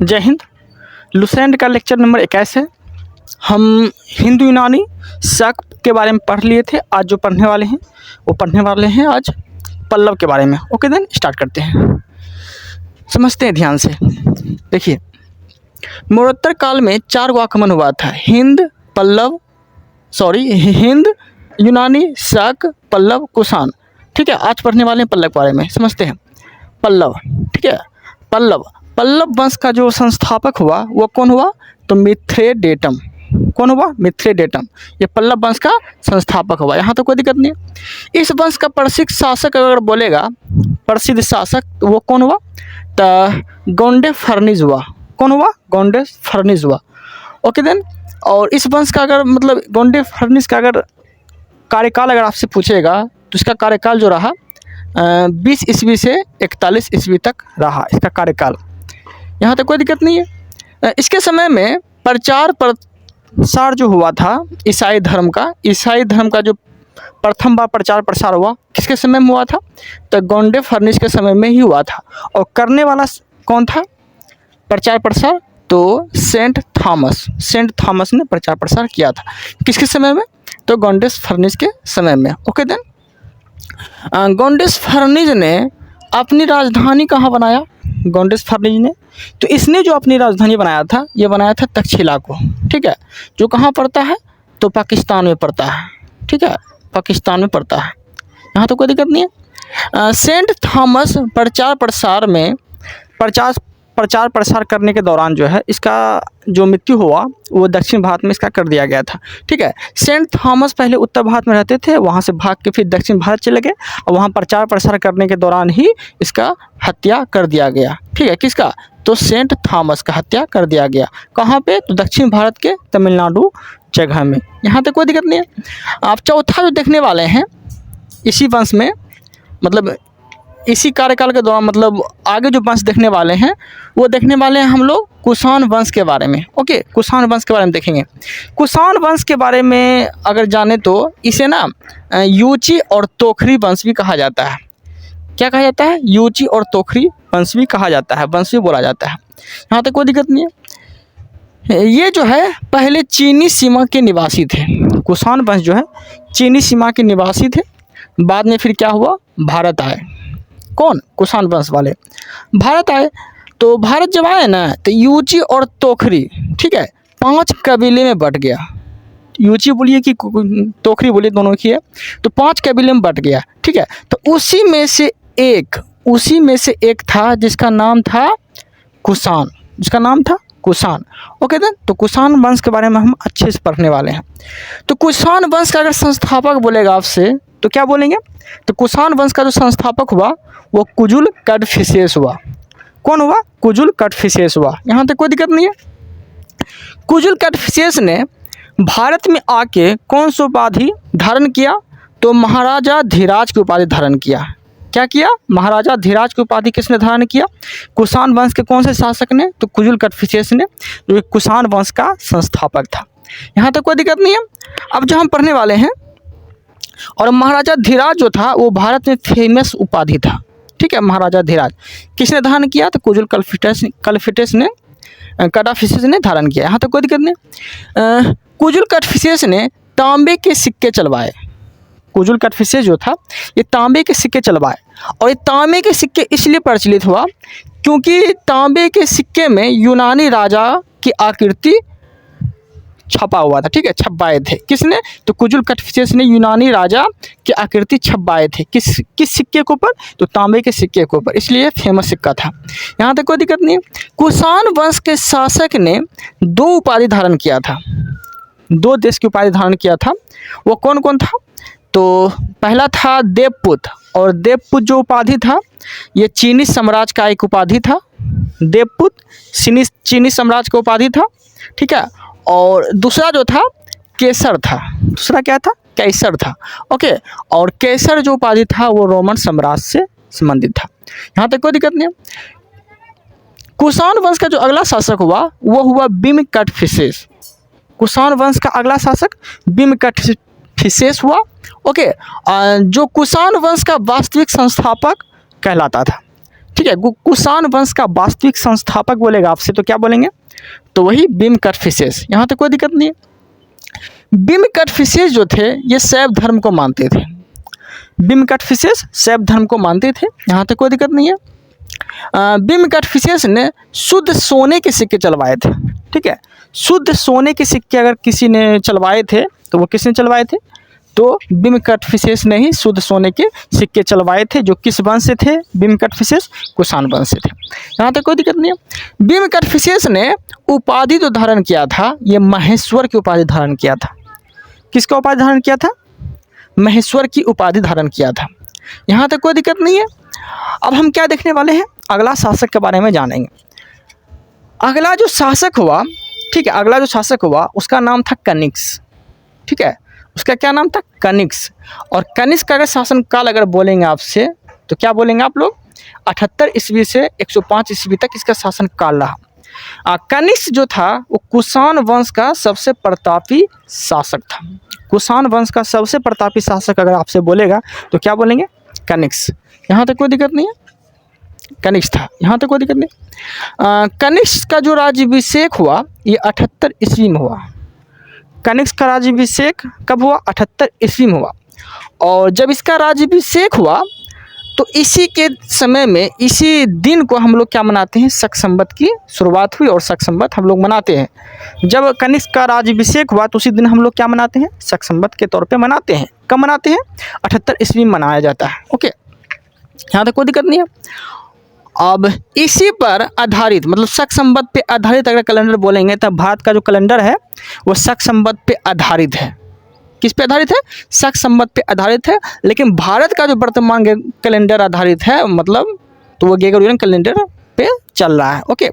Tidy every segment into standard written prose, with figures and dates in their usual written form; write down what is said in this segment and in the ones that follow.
जय हिंद। लुसेंट का lecture number 21 है। हम हिंदू यूनानी शक के बारे में पढ़ लिए थे। आज जो पढ़ने वाले हैं वो पढ़ने वाले हैं आज पल्लव के बारे में। ओके देन स्टार्ट करते हैं, समझते हैं ध्यान से। देखिए, मरणोत्तर काल में 4 गो आक्रमण हुआ था। हिंद यूनानी शक पल्लव कुषाण। ठीक है, आज पढ़ने वाले हैं पल्लव के बारे में। समझते हैं पल्लव। ठीक है, पल्लव वंश का जो संस्थापक हुआ वो कौन हुआ? तो मिथ्रेडेटम। कौन हुआ? मिथ्रेडेटम। ये पल्लव वंश का संस्थापक हुआ। यहाँ तो कोई दिक्कत नहीं है। इस वंश का प्रसिद्ध शासक अगर बोलेगा, प्रसिद्ध शासक तो वो कौन हुआ? तो गोंडे फर्निज हुआ। कौन हुआ? गोंडे फर्निज हुआ। Okay then. और इस वंश का अगर मतलब गोंडे फर्निज का अगर कार्यकाल अगर आपसे पूछेगा तो इसका कार्यकाल जो रहा 20 ईस्वी से 41 ईस्वी तक रहा इसका कार्यकाल। यहाँ तक कोई दिक्कत नहीं है। इसके समय में प्रचार प्रसार जो हुआ था ईसाई धर्म का जो प्रथम बार प्रचार प्रसार हुआ किसके समय में हुआ था? तो गोंडे फर्निस के समय में ही हुआ था। और करने वाला कौन था प्रचार प्रसार? तो सेंट थॉमस ने प्रचार प्रसार किया था। किसके समय में? तो गोंडेस फर्निस के समय में। Okay then. गोंडेस फर्निस ने अपनी राजधानी कहाँ बनाया? गोंडेस फर्निस ने तो इसने जो अपनी राजधानी बनाया था ये बनाया था तक्षशिला को। ठीक है, जो कहाँ पड़ता है? तो पाकिस्तान में पड़ता है। ठीक है, पाकिस्तान में पड़ता है। यहाँ तो कोई दिक्कत नहीं है। सेंट थॉमस प्रचार प्रसार करने के दौरान जो है इसका जो मृत्यु हुआ वो दक्षिण भारत में इसका कर दिया गया था। ठीक है, सेंट थॉमस पहले उत्तर भारत में रहते थे, वहाँ से भाग के फिर दक्षिण भारत चले गए और वहाँ प्रचार प्रसार करने के दौरान ही इसका हत्या कर दिया गया। ठीक है, किसका? तो सेंट थॉमस का हत्या कर दिया गया। कहाँ पे? तो दक्षिण भारत के तमिलनाडु जगह में। यहाँ तक कोई दिक्कत नहीं है। आप चौथा जो देखने वाले हैं इसी वंश में, मतलब इसी कार्यकाल के दौरान, मतलब आगे जो वंश देखने वाले हैं वो देखने वाले हैं हम लोग कुषाण वंश के बारे में। ओके, कुषाण वंश के बारे में देखेंगे। कुषाण वंश के बारे में अगर जाने तो इसे ना यूची और तोखरी वंश भी कहा जाता है। क्या कहा जाता है? यूची और तोखरी वंश भी कहा जाता है, वंश भी बोला जाता है। यहाँ तक कोई दिक्कत नहीं है। ये जो है पहले चीनी सीमा के निवासी थे। कुषाण वंश जो है चीनी सीमा के निवासी थे। बाद में फिर क्या हुआ? भारत आए। कौन? कुषाण वंश वाले भारत आए। तो भारत जब आए ना तो यूची और तोखरी, ठीक है, 5 कबीले में बट गया। यूची बोलिए कि तोखरी बोलिए, दोनों की है। तो 5 कबीले में बट गया। ठीक है, तो उसी में से एक था जिसका नाम था कुषाण। Okay then. तो कुषाण वंश के बारे में हम अच्छे से पढ़ने वाले हैं। तो कुषाण वंश का अगर संस्थापक बोलेगा आपसे तो क्या बोलेंगे? तो कुषाण वंश का जो संस्थापक हुआ वो कुजुल कड़फिसेस हुआ। कौन हुआ? कुजुल कड़फिसेस हुआ। यहाँ तक कोई दिक्कत नहीं है। कुजुल कड़फिसेस ने भारत में आके कौन सी उपाधि धारण किया? तो महाराजा धीराज की उपाधि धारण किया। क्या किया? महाराजा धीराज की उपाधि किसने धारण किया? कुषाण वंश के कौन से शासक ने? तो कुजुल कड़फिसेस ने, जो कुषाण वंश का संस्थापक था। यहाँ तक कोई दिक्कत नहीं है। अब जो हम पढ़ने वाले हैं, और महाराजा धीराज जो था वो भारत में फेमस उपाधि था। ठीक है, महाराजा धीराज किसने धारण किया? तो कुजुल कड़फिसेस ने धारण किया। यहाँ तक कोई दिक्कत नहीं। कुजुल कड़फिसेस ने तांबे के सिक्के चलवाए। कुजुल कड़फिसेस जो था ये तांबे के सिक्के चलवाए। और ये तांबे के सिक्के इसलिए प्रचलित हुआ क्योंकि तांबे के सिक्के में यूनानी राजा की आकृति छपा हुआ था। ठीक है, छपवाए थे। किसने? तो कुजुल कड़फिसेस ने यूनानी राजा की आकृति छपवाए थे। किस सिक्के के ऊपर? तो तांबे के सिक्के के ऊपर, इसलिए फेमस सिक्का था। यहाँ तक कोई दिक्कत नहीं। कुषाण वंश के शासक ने 2 उपाधि धारण किया था, 2 देश की उपाधि धारण किया था। वो कौन कौन था? तो पहला था देवपुत। और देवपुत जो उपाधि था ये चीनी साम्राज्य का एक उपाधि था। देवपुत चीनी साम्राज्य का उपाधि था। ठीक है, और दूसरा जो था केसर था। दूसरा क्या था? कैसर था। ओके, और केसर जो उपाधि था वो रोमन साम्राज्य से संबंधित था। यहाँ तक कोई दिक्कत नहीं। कुषाण वंश का जो अगला शासक हुआ वो हुआ भीम कड़फिसेस। कुषाण वंश का अगला शासक भीम कड़फिसेस हुआ। ओके, जो कुषाण वंश का वास्तविक संस्थापक कहलाता था। ठीक है। कुषाण वंश का वास्तविक संस्थापक बोलेगा आपसे तो क्या बोलेंगे, तो वही भीम कटफिसेस। यहाँ तक कोई दिक्कत नहीं है। भीम कटफिसेस जो थे ये शैव धर्म को मानते थे। भीम कटफिसेस शैव धर्म को मानते थे, यहाँ तक कोई दिक्कत नहीं है। भीम कटफिसेस ने शुद्ध सोने के सिक्के चलवाए थे। ठीक है, शुद्ध सोने के सिक्के अगर किसी ने चलवाए थे तो वो किसने चलवाए थे, तो भीम कटफिसेस ने ही शुद्ध सोने के सिक्के चलवाए थे, जो किस वंश से थे, भीम कटफिसेस कुषाण वंश से थे। यहाँ तक कोई दिक्कत नहीं है। भीम कटफिसेस ने उपाधि जो धारण किया था ये महेश्वर की उपाधि धारण किया था। किसका उपाधि धारण किया था, महेश्वर की उपाधि धारण किया था। यहाँ तक कोई दिक्कत नहीं है। अब हम क्या देखने वाले हैं, अगला शासक के बारे में जानेंगे। अगला जो शासक हुआ, ठीक है, अगला जो शासक हुआ उसका नाम था कनिष्क। ठीक है, उसका क्या नाम था, कनिष्क। और कनिष्क का अगर शासन काल अगर बोलेंगे आपसे तो क्या बोलेंगे आप लोग, 78 ईस्वी से 105 ईस्वी तक इसका शासन काल रहा। कनिष्क जो था वो कुषाण वंश का सबसे प्रतापी शासक था। कुषाण वंश का सबसे प्रतापी शासक अगर आपसे बोलेगा तो क्या बोलेंगे, कनिष्क। यहाँ तक कोई दिक्कत नहीं है, कनिष्क था, यहाँ तक कोई दिक्कत नहीं। कनिष्क का जो राज्याभिषेक हुआ ये 78 ईस्वी में हुआ। कनिष्क का राज्याभिषेक कब हुआ, 78 ईस्वी में हुआ। और जब इसका राज्याभिषेक हुआ तो इसी के समय में, इसी दिन को हम लोग क्या मनाते हैं, शक संवत की शुरुआत हुई और शक संवत हम लोग मनाते हैं। जब कनिष्क का राज्याभिषेक हुआ तो उसी दिन हम लोग क्या मनाते हैं, शक संवत के तौर पे मनाते हैं। कब मनाते हैं, 78 ईस्वी में मनाया जाता है। ओके, यहाँ तक कोई दिक्कत नहीं है। अब इसी पर आधारित, मतलब शक संवत पे आधारित अगर कैलेंडर बोलेंगे तब भारत का जो कैलेंडर है वो शक संवत पे आधारित है। किस पे आधारित है, शक संवत पे आधारित है। लेकिन भारत का जो वर्तमान कैलेंडर आधारित है, मतलब तो वो ग्रेगोरियन कैलेंडर पे चल रहा है। ओके,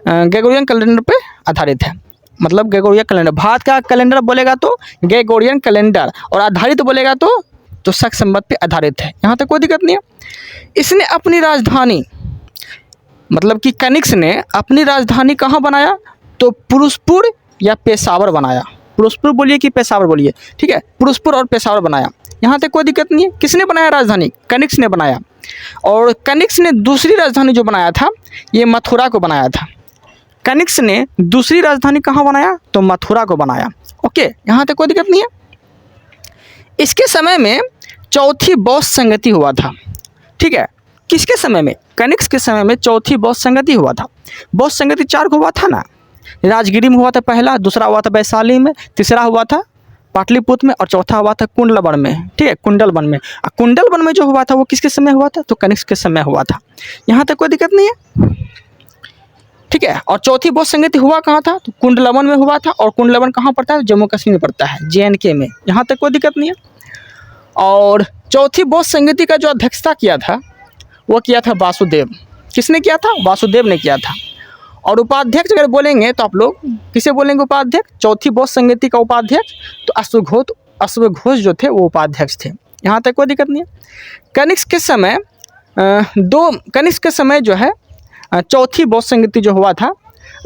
ग्रेगोरियन कैलेंडर पे आधारित है, मतलब ग्रेगोरियन कैलेंडर। भारत का कैलेंडर बोलेगा तो ग्रेगोरियन कैलेंडर, और आधारित बोलेगा तो शक संवत पे आधारित है। यहाँ तक कोई दिक्कत नहीं है। इसने अपनी राजधानी, मतलब कि कनिष्क ने अपनी राजधानी कहाँ बनाया, तो पुरुषपुर या पेशावर बनाया। पुरुषपुर बोलिए कि पेशावर बोलिए, ठीक है, पुरुषपुर और पेशावर बनाया। यहाँ तक कोई दिक्कत नहीं है। किसने बनाया राजधानी, कनिष्क ने बनाया। और कनिष्क ने दूसरी राजधानी जो बनाया था ये मथुरा को बनाया था। कनिष्क ने दूसरी राजधानी कहाँ बनाया, तो मथुरा को बनाया। ओके, यहाँ तक कोई दिक्कत नहीं है। इसके समय में चौथी बौद्ध संगति हुआ था। ठीक है, किसके समय में, कनिष्क के समय में चौथी बौद्ध संगति हुआ था। बौद्ध संगति 4 को हुआ था ना, राजगिरी में हुआ था पहला, दूसरा हुआ था वैशाली में, तीसरा हुआ था पाटलिपुत्र में, और चौथा हुआ था कुंडलवन में। ठीक है, कुंडलवन में। और कुंडलवन में जो हुआ था वो किसके समय हुआ था, तो कनिष्क के समय हुआ था। यहाँ तक कोई दिक्कत नहीं है। ठीक है, और चौथी बौद्ध संगति हुआ कहाँ था, तो कुंडलवन में हुआ था। और कुंडलवन कहाँ पड़ता है, जम्मू कश्मीर में पड़ता है, JNK में। यहाँ तक कोई दिक्कत नहीं है। और चौथी बौद्ध संगति का जो अध्यक्षता किया था वो किया था वासुदेव। किसने किया था, वासुदेव ने किया था। और उपाध्यक्ष अगर बोलेंगे तो आप लोग किसे बोलेंगे उपाध्यक्ष, चौथी बौद्ध संगति का उपाध्यक्ष तो अश्वघोष जो थे वो उपाध्यक्ष थे। यहाँ तक कोई दिक्कत नहीं है। कनिष्क के समय जो है चौथी बौद्ध संगति जो हुआ था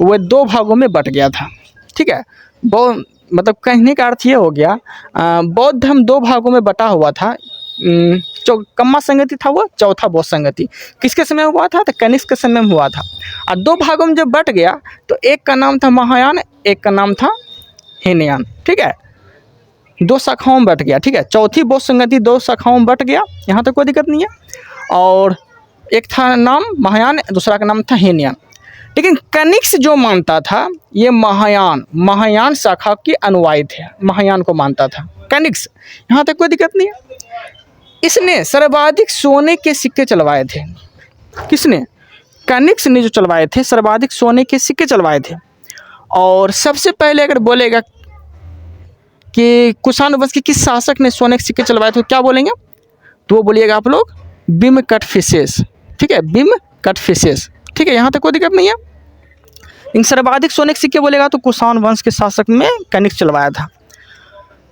वह 2 भागों में बट गया था। ठीक है, मतलब कहने का अर्थ ये हो गया, बौद्ध धर्म 2 भागों में बटा हुआ था। कम्मा संगति था वो चौथा बौद्ध संगति किसके समय हुआ था, तो कनिष्क के समय में हुआ था। और 2 भागों में जब बट गया तो एक का नाम था महायान, एक का नाम था हीनयान। ठीक है, 2 शाखाओं में बट गया। ठीक है, चौथी बौद्ध संगति 2 शाखाओं में बट गया, यहाँ तक कोई दिक्कत नहीं है। और एक था नाम महायान, दूसरा का नाम था हीनयान। लेकिन कनिष्क जो मानता था ये महायान शाखा के अनुयायी थे, महायान को मानता था कनिष्क। यहाँ तक कोई दिक्कत नहीं है। इसने सर्वाधिक सोने के सिक्के चलवाए थे। किसने, कनिष्क ने जो चलवाए थे, सर्वाधिक सोने के सिक्के चलवाए थे। और सबसे पहले अगर बोलेगा कि कुषाण वंश के किस शासक ने सोने के सिक्के चलवाए थे, क्या बोलेंगे, तो वो बोलिएगा आप लोग भीम कटफिसेस। ठीक है, भीम कटफिसेस। ठीक है, यहाँ तक कोई दिक्कत नहीं है। इन सर्वाधिक सोने के सिक्के बोलेगा तो कुषाण वंश के शासक में कनिष्क चलवाया था।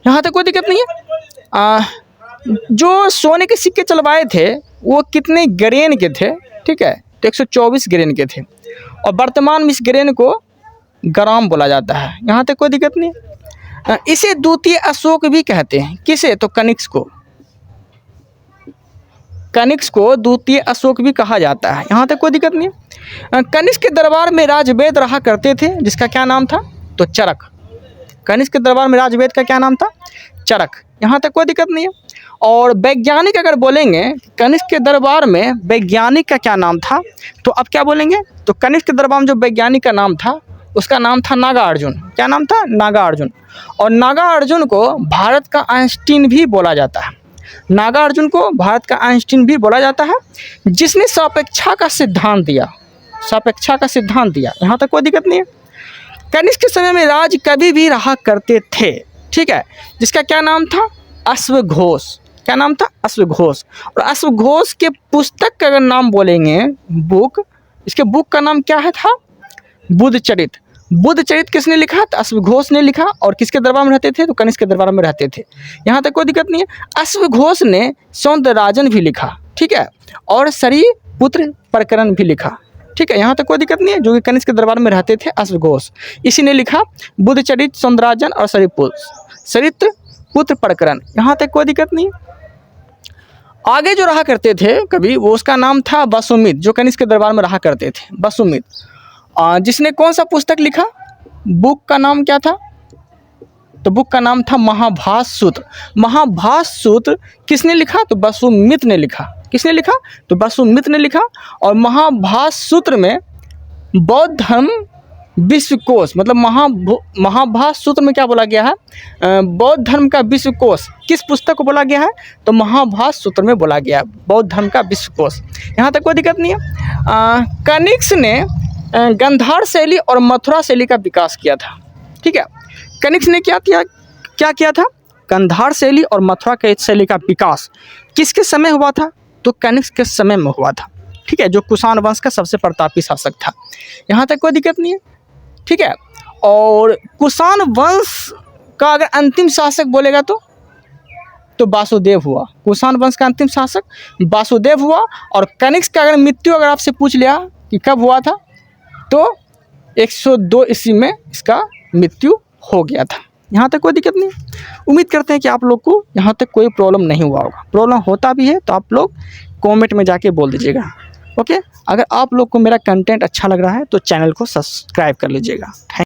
यहाँ तक कोई दिक्कत नहीं है। जो सोने के सिक्के चलवाए थे वो कितने ग्रेन के थे, ठीक है, तो 124 ग्रेन के थे। और वर्तमान में इस ग्रेन को ग्राम बोला जाता है। यहाँ तक कोई दिक्कत नहीं। इसे द्वितीय अशोक भी कहते हैं। किसे, तो कनिष्क को। कनिष्क को द्वितीय अशोक भी कहा जाता है, यहाँ तक कोई दिक्कत नहीं है। कनिष्क के दरबार में राजवेद रहा करते थे, जिसका क्या नाम था, तो चरक। कनिष्क के दरबार में राजवेद का क्या नाम था, चरक, यहाँ तक कोई दिक्कत नहीं है। और वैज्ञानिक अगर बोलेंगे कनिष्क के दरबार में वैज्ञानिक का क्या नाम था, तो अब क्या बोलेंगे, तो कनिष्क के दरबार में जो वैज्ञानिक का नाम था उसका नाम था नागार्जुन। क्या नाम था, नागार्जुन। और नागार्जुन को भारत का आइंस्टीन भी बोला जाता है, नागार्जुन को भारत का आइंस्टीन भी बोला जाता है, जिसने सापेक्षा का सिद्धांत दिया, सापेक्षा का सिद्धांत दिया, यहाँ तक कोई दिक्कत नहीं है। कनिष्क के समय में राज कवि भी रहा करते थे, ठीक है, जिसका क्या नाम था, अश्वघोष। क्या नाम था, अश्वघोष। और अश्वघोष के पुस्तक का अगर नाम बोलेंगे, बुक, इसके बुक का नाम क्या है था, बुद्धचरित। बुद्धचरित किसने लिखा, तो अश्वघोष ने लिखा। और किसके दरबार में रहते थे, तो कनिष्क के दरबार में रहते थे, यहाँ तक कोई दिक्कत नहीं है। अश्वघोष ने सौंदरराजन भी लिखा, ठीक है, और सरिपुत्र प्रकरण भी लिखा, ठीक है, यहाँ तक कोई दिक्कत नहीं है, जो कि कनिष्क के दरबार में रहते थे अश्वघोष, इसी ने लिखा बुद्धचरित, सौंदरराजन और सरिपुत्र प्रकरण, यहाँ तक कोई दिक्कत नहीं है। आगे जो रहा करते थे कभी, वो उसका नाम था वसुमित, जो कनिष्क के दरबार में रहा करते थे, वसुमित, जिसने कौन सा पुस्तक लिखा, बुक का नाम क्या था, तो बुक का नाम था महाभाष्य सूत्र। महाभाष्य सूत्र किसने लिखा, तो वसुमित ने लिखा। किसने लिखा, तो वसुमित ने लिखा। और महाभाष्य सूत्र में बौद्ध धर्म विश्वकोश, मतलब महाभाष्य सूत्र में क्या बोला गया है, बौद्ध धर्म का विश्वकोश, किस पुस्तक को बोला गया है, तो महाभाष्य सूत्र में बोला गया बौद्ध धर्म का विश्वकोश, यहाँ तक कोई दिक्कत नहीं है। कनिष्क ने गांधार शैली और मथुरा शैली का विकास किया था, ठीक है। कनिष्क ने क्या किया था, गांधार शैली और मथुरा के शैली का विकास किसके समय हुआ था, तो कनिष्क के समय में हुआ था, ठीक है, जो कुषाण वंश का सबसे प्रतापी शासक था, यहाँ तक कोई दिक्कत नहीं है, ठीक है। और कुषाण वंश का अगर अंतिम शासक बोलेगा तो वासुदेव हुआ, कुषाण वंश का अंतिम शासक वासुदेव हुआ। और कनिष्क का अगर मृत्यु अगर आपसे पूछ लिया कि कब हुआ था, तो 102 ईस्वी में इसका मृत्यु हो गया था, यहाँ तक कोई दिक्कत नहीं। उम्मीद करते हैं कि आप लोग को यहाँ तक कोई प्रॉब्लम नहीं हुआ होगा। प्रॉब्लम होता भी है तो आप लोग कमेंट में जाके बोल दीजिएगा, ओके। अगर आप लोग को मेरा कंटेंट अच्छा लग रहा है तो चैनल को सब्सक्राइब कर लीजिएगा।